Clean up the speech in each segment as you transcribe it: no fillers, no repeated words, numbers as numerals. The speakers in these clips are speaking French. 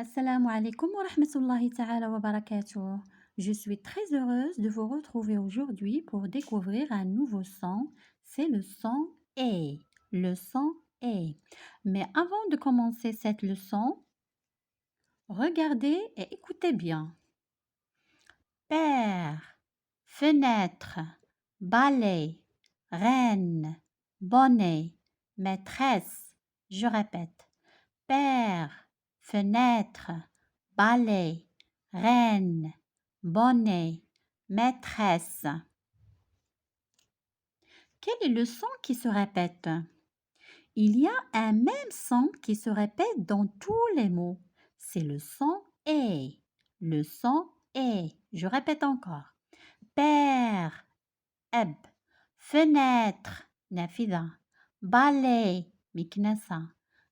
Assalamu alaikum wa rahmatullahi ta'ala wa barakatuh. Je suis très heureuse de vous retrouver aujourd'hui pour découvrir un nouveau son. C'est le son E. Le son E. Mais avant de commencer cette leçon, regardez et écoutez bien. Père, fenêtre, balai, reine, bonnet, maîtresse. Je répète. Père, fenêtre, balai, reine, bonnet, maîtresse. Quel est le son qui se répète? Il y a un même son qui se répète dans tous les mots. C'est le son E. Le son E. Je répète encore. Père, أب. Fenêtre, نافذة. Balai, مكنسة.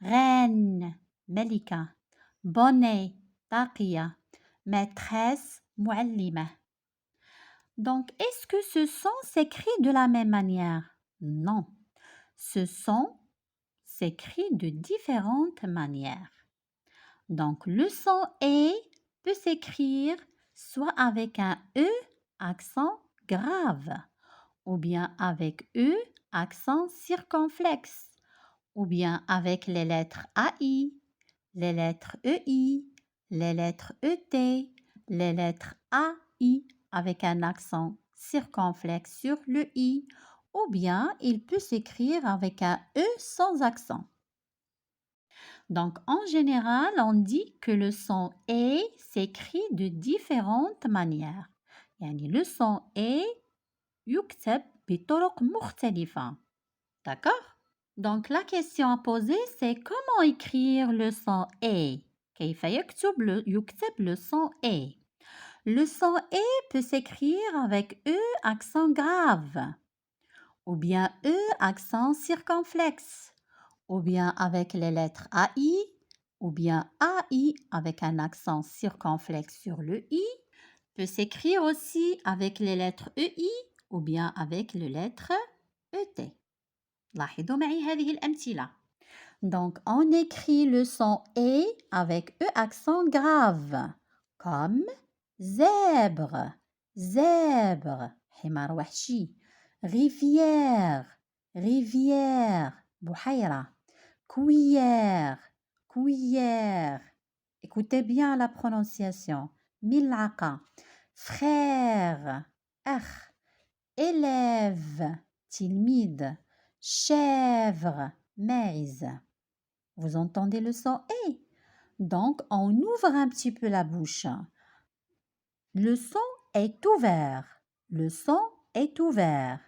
Reine, ملكة. Bonnet, طاقية. Maîtresse, معلمة. Donc, est-ce que ce son s'écrit de la même manière? Non. Ce son s'écrit de différentes manières. Donc, le son E peut s'écrire soit avec un E, accent grave, ou bien avec E, accent circonflexe, ou bien avec les lettres AI, les lettres EI, les lettres ET, les lettres AI avec un accent circonflexe sur le I, ou bien il peut s'écrire avec un E sans accent. Donc, en général, on dit que le son E s'écrit de différentes manières. يعني le son E يكتب بطرق مختلفة. D'accord? Donc, la question à poser, c'est comment écrire le son E? كيف يكتب le son E? Le son E peut s'écrire avec E accent grave, ou bien E accent circonflexe, ou bien avec les lettres AI, ou bien AI avec un accent circonflexe sur le I, peut s'écrire aussi avec les lettres EI ou bien avec les lettres ET. لاحظوا معي هذه الأمثلة. Donc, on écrit le son E avec E accent grave, comme zèbre, zèbre, حمار وحشي, rivière, rivière, بحيرة, cuillère, cuillère. Écoutez bien la prononciation. ملعقة, frère, أخ, élève, تلميذ, chèvre, maïs. Vous entendez le son E? Donc, on ouvre un petit peu la bouche. Le son est ouvert. Le son est ouvert.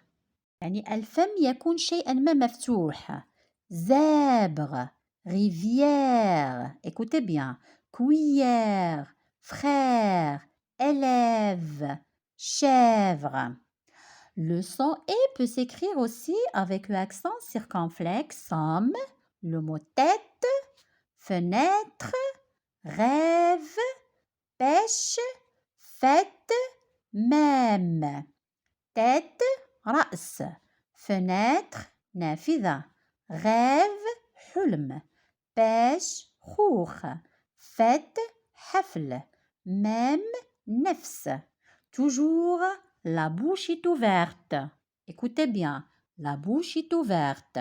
يعني الفم يكون شيئا ما مفتوح. Zèbre, rivière. Écoutez bien. Cuillère, frère, élève, chèvre. Le son E peut s'écrire aussi avec l'accent circonflexe comme le mot tête, fenêtre, rêve, pêche, fête, même. Tête, رأس. Fenêtre, نافذة. Rêve, حلم. Pêche, خوخ. Fête, حفل. Même, نفس. Toujours, la bouche est ouverte. Écoutez bien, la bouche est ouverte.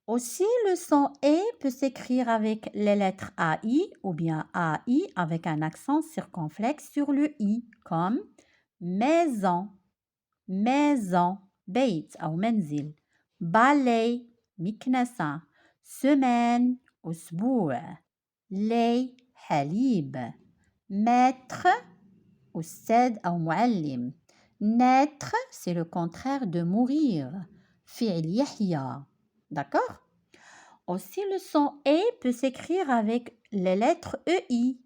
Aussi, le son E peut s'écrire avec les lettres AI ou bien AI avec un accent circonflexe sur le I, comme maison, maison, بيت أو منزل, balai, مكنسة, semaine, أسبوع, lait, حليب, maître, أستاذ أو معلم, naître, c'est le contraire de mourir, فعل يحيى. D'accord? Aussi, le son E peut s'écrire avec les lettres EI,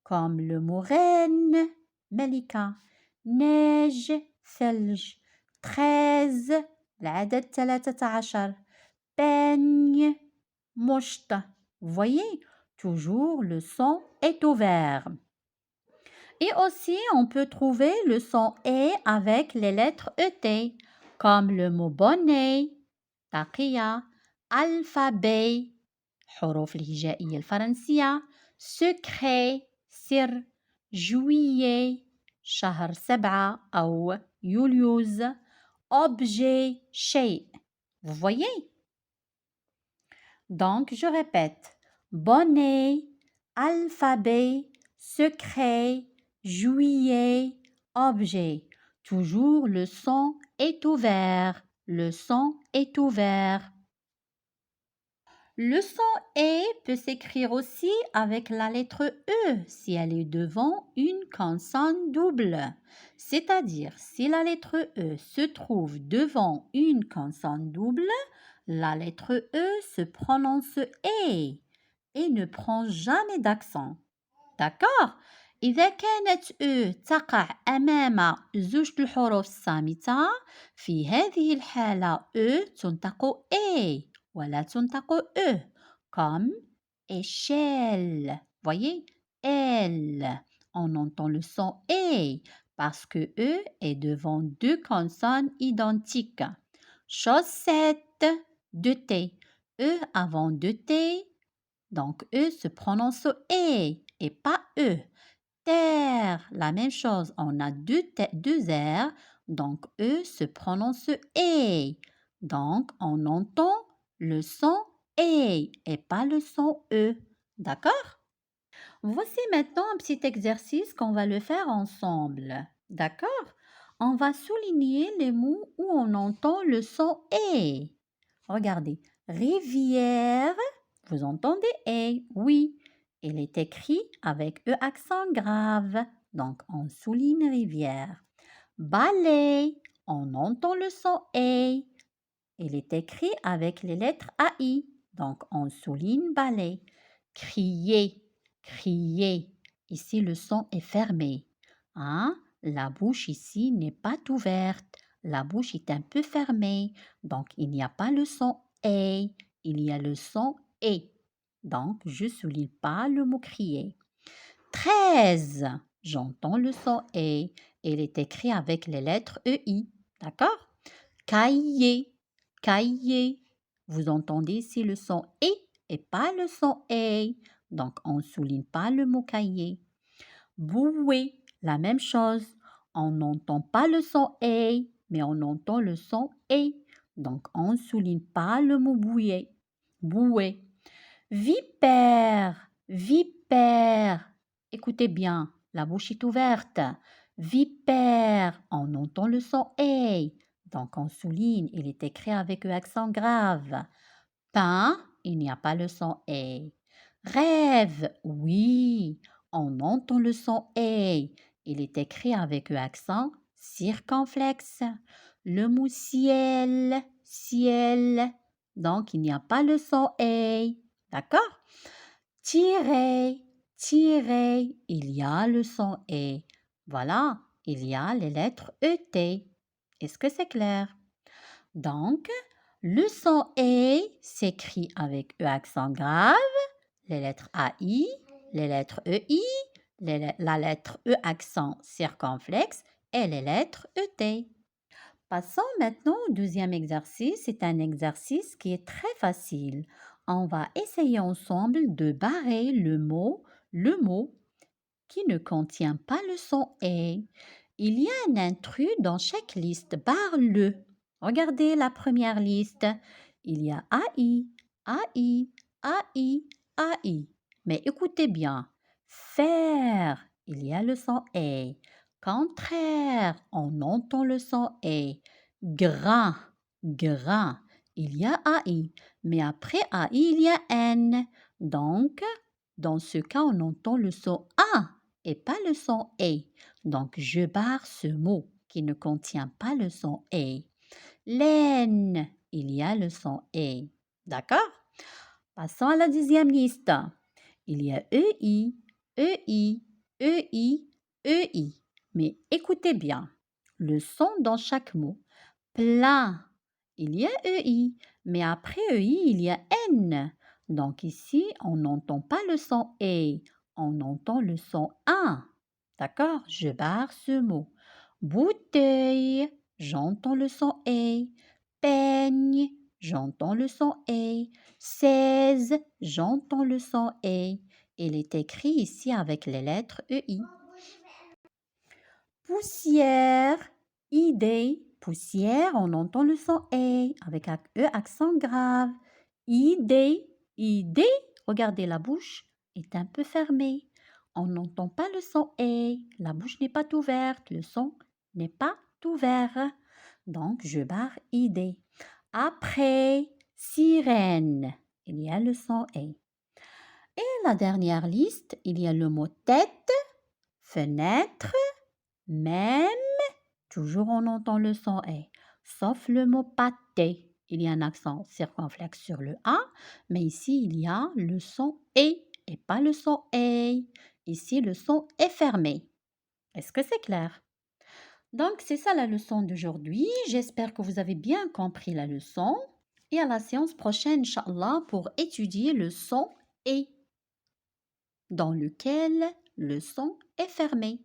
comme le mot reine, ملكة, neige, ثلج, 13, العدد 13, peigne, مشط. Vous voyez, toujours le son est ouvert. Et aussi, on peut trouver le son E avec les lettres ET, comme le mot bonnet, taqiya, alphabet, حروف الهجائية الفرنسية secret سر juillet شهر 7 أو يوليوز objet شيء. Vous voyez? Donc, je répète. Bonnet, alphabet, secret, juillet, objet. Toujours le son est ouvert. Le son est ouvert. Le son E peut s'écrire aussi avec la lettre E si elle est devant une consonne double. C'est-à-dire, si la lettre E se trouve devant une consonne double, la lettre E se prononce E et ne prend jamais d'accent. D'accord؟ إذا كانت E تقع أمام زوجة الحروف الصامتة في هذه الحالة E تنطق E ولا تنطق E comme échelle. Voyez? Elle. On entend le son E parce que E est devant deux consonnes identiques. Chaussette, deux T. E avant deux T. Donc E se prononce E et pas E. Terre, la même chose. On a deux R. Donc E se prononce E. Donc on entend le son E et pas le son E. D'accord? Voici maintenant un petit exercice qu'on va le faire ensemble. D'accord? On va souligner les mots où on entend le son E. Regardez. Rivière, vous entendez E? Oui. Il est écrit avec E accent grave. Donc on souligne rivière. Balai, on entend le son E. Il est écrit avec les lettres AI. Donc on souligne balai. Crier, crier. Ici le son est fermé. Hein? La bouche ici n'est pas ouverte. La bouche est un peu fermée. Donc il n'y a pas le son E. Il y a le son E. Donc je ne souligne pas le mot crier. 13. J'entends le son E. Il est écrit avec les lettres EI. D'accord? Cahier, cahier. Vous entendez ici le son E et pas le son E. Donc, on ne souligne pas le mot cahier. Bouée, la même chose. On n'entend pas le son E, mais on entend le son E. Donc, on ne souligne pas le mot bouée. Bouée. Vipère, vipère. Écoutez bien, la bouche est ouverte. Vipère, on entend le son E. Donc on souligne, il est écrit avec un accent grave. Pain, il n'y a pas le son E. Rêve, oui, on entend le son E. Il est écrit avec un accent circonflexe. Le mot ciel, ciel. Donc il n'y a pas le son E. D'accord? Tirer, tirer, il y a le son E. Voilà, il y a les lettres ET. Est-ce que c'est clair? Donc, le son E s'écrit avec E accent grave, les lettres AI, les lettres EI, la lettre E accent circonflexe et les lettres ET. Passons maintenant au deuxième exercice. C'est un exercice qui est très facile. On va essayer ensemble de barrer le mot qui ne contient pas le son E. Il y a un intrus dans chaque liste. Barre-le. Regardez la première liste. Il y a AI, AI, AI, AI. Mais écoutez bien. Faire, il y a le son E. Contraire, on entend le son E. Grain, grain, il y a AI. Mais après AI, il y a N. Donc, dans ce cas, on entend le son A et pas le son E. Donc, je barre ce mot qui ne contient pas le son E. Laine, il y a le son E. D'accord? Passons à la deuxième liste. Il y a EI, EI, EI, EI. Mais écoutez bien, le son dans chaque mot. Plein, il y a EI, mais après EI, il y a N. Donc ici, on n'entend pas le son E, on entend le son 1. D'accord? Je barre ce mot. Bouteille, j'entends le son E. Peigne, j'entends le son E. 16, j'entends le son E. Il est écrit ici avec les lettres EI. Poussière, idée. Poussière, on entend le son E avec un E accent grave. Idée, idée. Regardez, la bouche est un peu fermée. On n'entend pas le son E. La bouche n'est pas ouverte. Le son n'est pas ouvert. Donc, je barre idée. Après, sirène. Il y a le son E. Et la dernière liste, il y a le mot tête, fenêtre, même. Toujours on entend le son E. Sauf le mot pâté. Il y a un accent circonflexe sur le A, mais ici il y a le son E et pas le son E. Ici le son est fermé. Est-ce que c'est clair? Donc c'est ça la leçon d'aujourd'hui. J'espère que vous avez bien compris la leçon. Et à la séance prochaine, Inch'Allah, pour étudier le son E, dans lequel le son est fermé.